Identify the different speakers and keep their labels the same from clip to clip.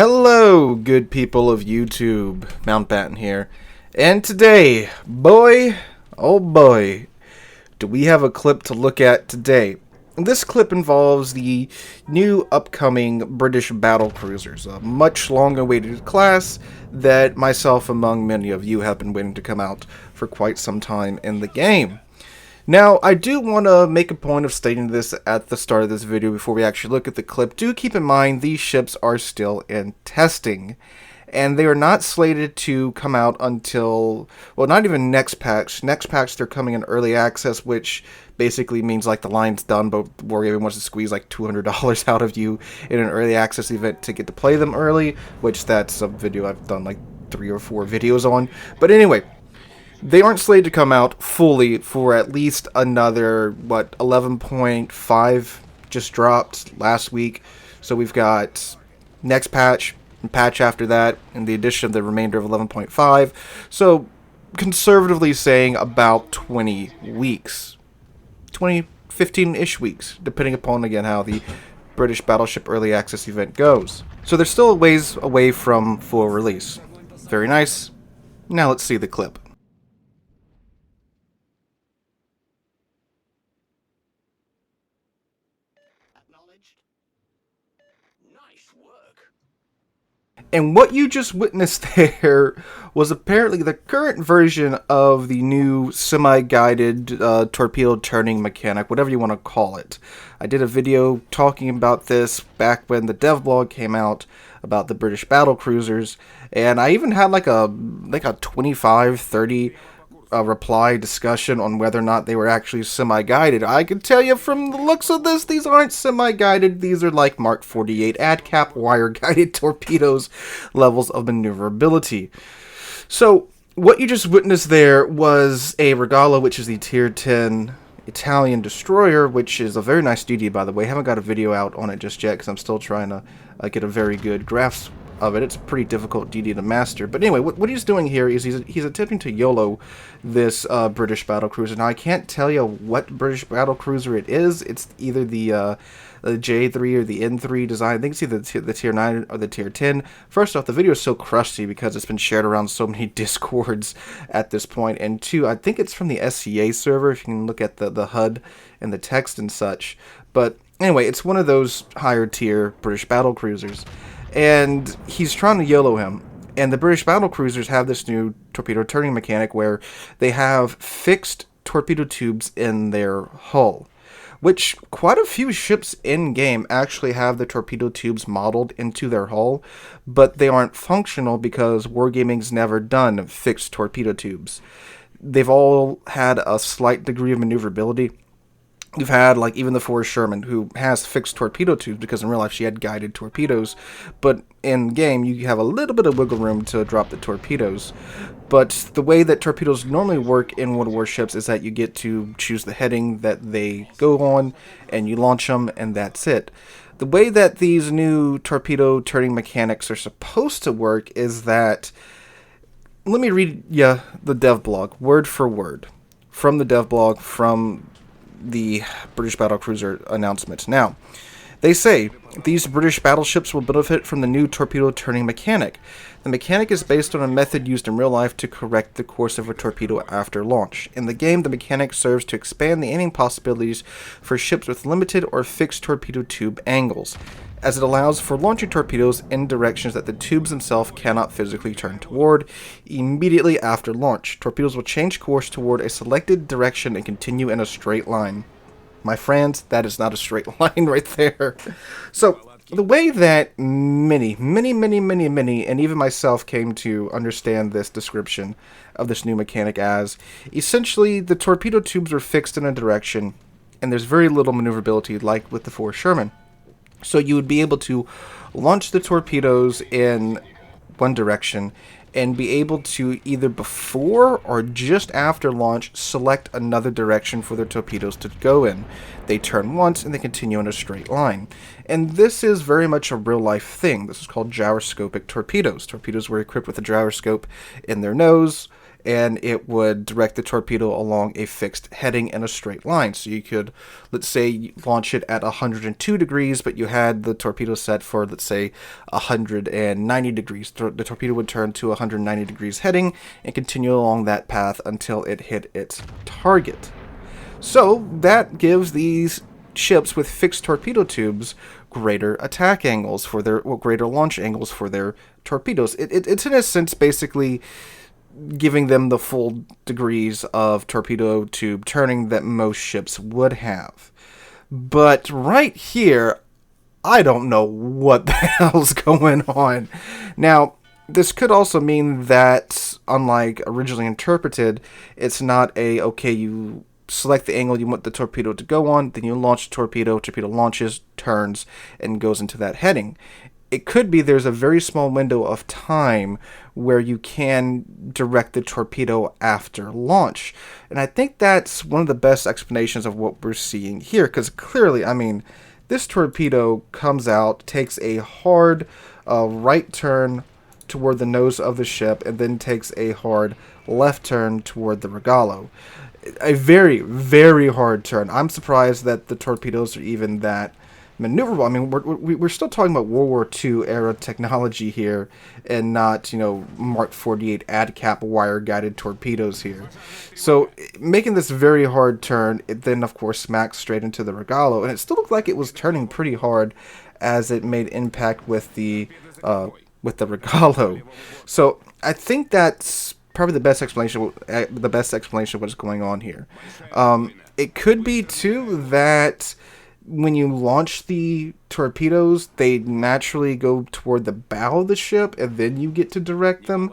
Speaker 1: Hello, good people of YouTube. Mountbatten here. And today, boy, oh boy, do we have a clip to look at today. And this clip involves the new upcoming British Battlecruisers, a much long-awaited class that myself, among many of you, have been waiting to come out for quite some time in the game. Now, I do want to make a point of stating this at the start of this video before we actually look at the clip. Do keep in mind these ships are still in testing, and they are not slated to come out until, well, not even next patch. Next patch, they're coming in early access, which basically means like the line's done, but Wargaming wants to squeeze like $200 out of you in an early access event to get to play them early, which that's a video I've done like 3 or 4 videos on. But anyway, they aren't slated to come out fully for at least another, 11.5 just dropped last week. So we've got next patch, and patch after that, and the addition of the remainder of 11.5. So conservatively saying about 20 weeks. 20, 15-ish weeks, depending upon, again, how the British Battleship Early Access event goes. So they're still a ways away from full release. Very nice. Now let's see the clip.
Speaker 2: Nice work.
Speaker 1: And what you just witnessed there was apparently the current version of the new semi-guided torpedo turning mechanic, whatever you want to call it. I did a video talking about this back when the dev blog came out about the British Battlecruisers, and I even had like a 25-30 reply discussion on whether or not they were actually semi-guided. I can tell you from the looks of this, these aren't semi-guided. These are like Mark 48 ad-cap wire-guided torpedoes levels of maneuverability. So what you just witnessed there was a Regala, which is the Tier 10 Italian destroyer, which is a very nice DD, by the way. I haven't got a video out on it just yet because I'm still trying to get a very good grasp of it. It's a pretty difficult DD to master. But anyway, what he's doing here is he's attempting to YOLO this British Battlecruiser. Now, I can't tell you what British Battlecruiser it is. It's either the J3 or the N3 design. I think it's either the Tier 9 or the Tier 10. First off, the video is so crusty because it's been shared around so many Discords at this point. And two, I think it's from the SCA server, if you can look at the HUD and the text and such. But anyway, it's one of those higher tier British Battlecruisers. And he's trying to YOLO him. And the British Battlecruisers have this new torpedo turning mechanic where they have fixed torpedo tubes in their hull, which quite a few ships in-game actually have the torpedo tubes modeled into their hull, but they aren't functional because Wargaming's never done fixed torpedo tubes. They've all had a slight degree of maneuverability. You've had, like, even the Forrest Sherman, who has fixed torpedo tubes because in real life she had guided torpedoes. But in game, you have a little bit of wiggle room to drop the torpedoes. But the way that torpedoes normally work in World Warships is that you get to choose the heading that they go on, and you launch them, and that's it. The way that these new torpedo turning mechanics are supposed to work is that... Let me read you the dev blog, word for word, from the dev blog, from the British Battlecruiser announcements. Now, they say, these British battleships will benefit from the new torpedo turning mechanic. The mechanic is based on a method used in real life to correct the course of a torpedo after launch. In the game, the mechanic serves to expand the aiming possibilities for ships with limited or fixed torpedo tube angles, as it allows for launching torpedoes in directions that the tubes themselves cannot physically turn toward. Immediately after launch, torpedoes will change course toward a selected direction and continue in a straight line. My friends, that is not a straight line right there. So, the way that many, and even myself came to understand this description of this new mechanic as, essentially, the torpedo tubes are fixed in a direction, and there's very little maneuverability, like with the Forrest Sherman. So you would be able to launch the torpedoes in one direction and be able to either before or just after launch select another direction for the torpedoes to go in. They turn once and they continue in a straight line. And this is very much a real life thing. This is called gyroscopic torpedoes. Torpedoes were equipped with a gyroscope in their nose, and it would direct the torpedo along a fixed heading in a straight line. So you could, let's say, launch it at 102 degrees, but you had the torpedo set for, let's say, 190 degrees. The torpedo would turn to 190 degrees heading and continue along that path until it hit its target. So that gives these ships with fixed torpedo tubes greater attack angles for their, well, greater launch angles for their torpedoes. It's in a sense basically giving them the full degrees of torpedo tube turning that most ships would have. But right here, I don't know what the hell's going on. Now, this could also mean that, unlike originally interpreted, it's not a, okay, you select the angle you want the torpedo to go on, then you launch the torpedo launches, turns, and goes into that heading. It could be there's a very small window of time where you can direct the torpedo after launch. And I think that's one of the best explanations of what we're seeing here, because clearly, I mean, this torpedo comes out, takes a hard right turn toward the nose of the ship, and then takes a hard left turn toward the Regalo. A very, very hard turn. I'm surprised that the torpedoes are even that maneuverable. I mean, we're still talking about World War II era technology here, and not, you know, Mark 48 ADCAP wire-guided torpedoes here. So, making this very hard turn, it then, of course, smacks straight into the Regalo, and it still looked like it was turning pretty hard as it made impact with the Regalo. So, I think that's probably the best explanation of what's going on here. It could be too that when you launch the torpedoes, they naturally go toward the bow of the ship, and then you get to direct them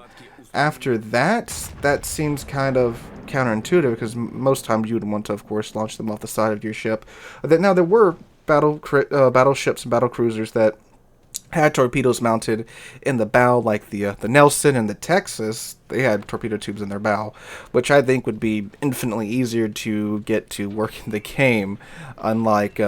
Speaker 1: after that. That seems kind of counterintuitive, because most times you would want to, of course, launch them off the side of your ship. Now, there were battleships and battlecruisers that had torpedoes mounted in the bow, like the Nelson and the Texas. They had torpedo tubes in their bow, which I think would be infinitely easier to get to work in the game, unlike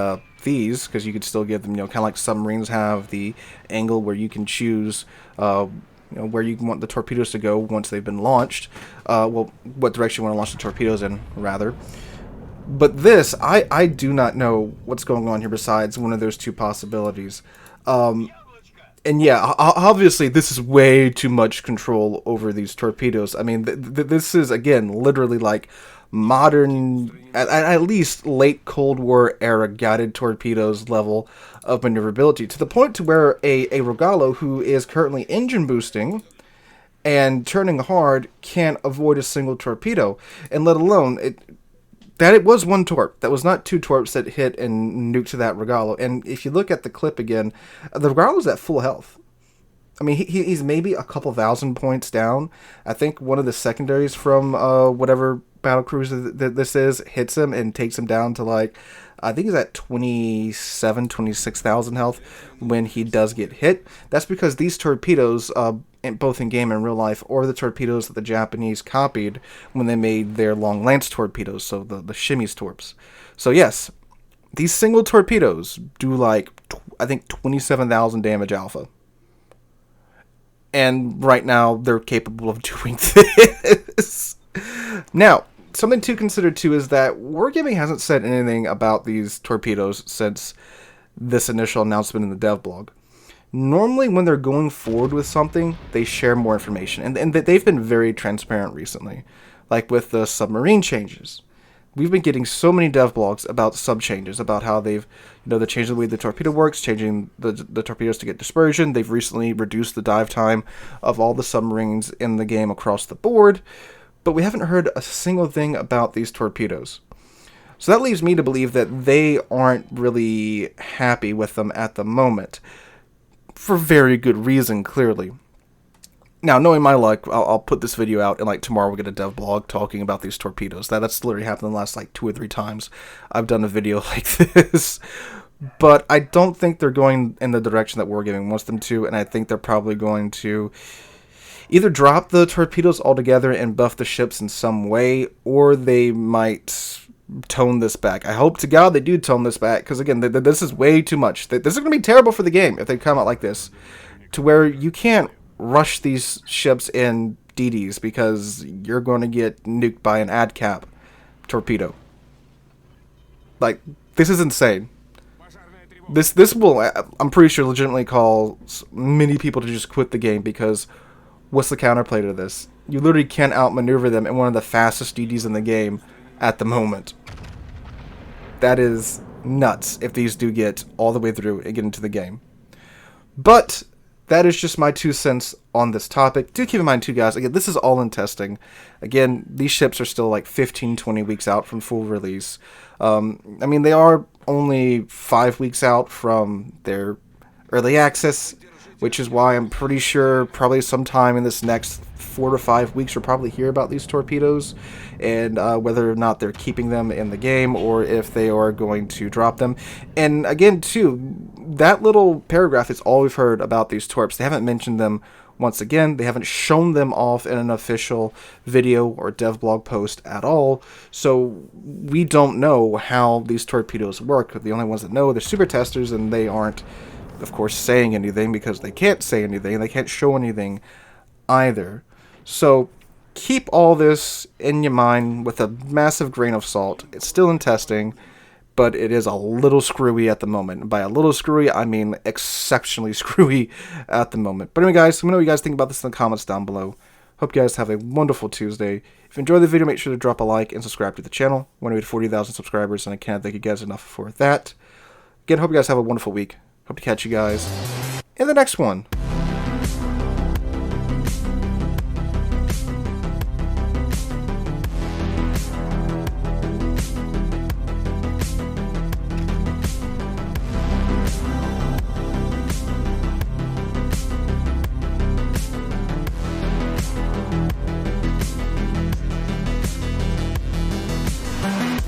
Speaker 1: these, because you could still give them, you know, kind of like submarines have the angle where you can choose where you want the torpedoes to go once they've been launched. Well, what direction you want to launch the torpedoes in, rather. But this, I do not know what's going on here besides one of those two possibilities. And yeah, obviously this is way too much control over these torpedoes. I mean, this is, again, literally like modern, at least late Cold War era guided torpedoes level of maneuverability, to the point to where a Regalo who is currently engine boosting and turning hard can't avoid a single torpedo, and let alone it was one torp. That was not two torps that hit and nuked to that Regalo. And if you look at the clip again, the Regalo's at full health. I mean, he's maybe a couple thousand points down. I think one of the secondaries from whatever battlecruiser that this is hits him and takes him down to, like, I think he's at 26,000 health when he does get hit. That's because these torpedoes, both in game and real life, or the torpedoes that the Japanese copied when they made their long lance torpedoes, so the Shimmies torps. So yes, these single torpedoes do, like, I think 27,000 damage alpha. And right now, they're capable of doing this. Now, something to consider, too, is that Wargaming hasn't said anything about these torpedoes since this initial announcement in the dev blog. Normally, when they're going forward with something, they share more information. And they've been very transparent recently. Like with the submarine changes. We've been getting so many dev blogs about sub changes, about how they've, they're changing the way the torpedo works, changing the torpedoes to get dispersion. They've recently reduced the dive time of all the submarines in the game across the board. But we haven't heard a single thing about these torpedoes. So that leaves me to believe that they aren't really happy with them at the moment. For very good reason, clearly. Now, knowing my luck, I'll put this video out, and like tomorrow we'll get a dev blog talking about these torpedoes. That's literally happened in the last like 2 or 3 times I've done a video like this. But I don't think they're going in the direction that Wargaming wants them to, and I think they're probably going to either drop the torpedoes altogether and buff the ships in some way, or they might tone this back. I hope to God they do tone this back, because again, this is way too much. This is going to be terrible for the game if they come out like this, to where you can't rush these ships in DDs because you're going to get nuked by an AdCap torpedo. Like, this is insane. This will, I'm pretty sure, legitimately cause many people to just quit the game, because what's the counterplay to this? You literally can't outmaneuver them in one of the fastest DDs in the game at the moment. That is nuts if these do get all the way through and get into the game. But that is just my 2 cents on this topic. Do keep in mind too, guys, again, this is all in testing. Again, these ships are still like 15-20 weeks out from full release. I mean, they are only 5 weeks out from their early access, which is why I'm pretty sure probably sometime in this next 4 to 5 weeks we'll probably hear about these torpedoes, and whether or not they're keeping them in the game or if they are going to drop them. And again, too, that little paragraph is all we've heard about these torps. They haven't mentioned them once again. They haven't shown them off in an official video or dev blog post at all, so we don't know how these torpedoes work. The only ones that know, they're super testers, and they aren't, of course, saying anything because they can't say anything. They can't show anything either. So keep all this in your mind with a massive grain of salt. It's still in testing, but it is a little screwy at the moment. And by a little screwy, I mean exceptionally screwy at the moment. But anyway, guys, let me know what you guys think about this in the comments down below. Hope you guys have a wonderful Tuesday. If you enjoyed the video, make sure to drop a like and subscribe to the channel. We're going to 40,000 subscribers, and I can't thank you guys enough for that. Again, hope you guys have a wonderful week. Hope to catch you guys in the next one.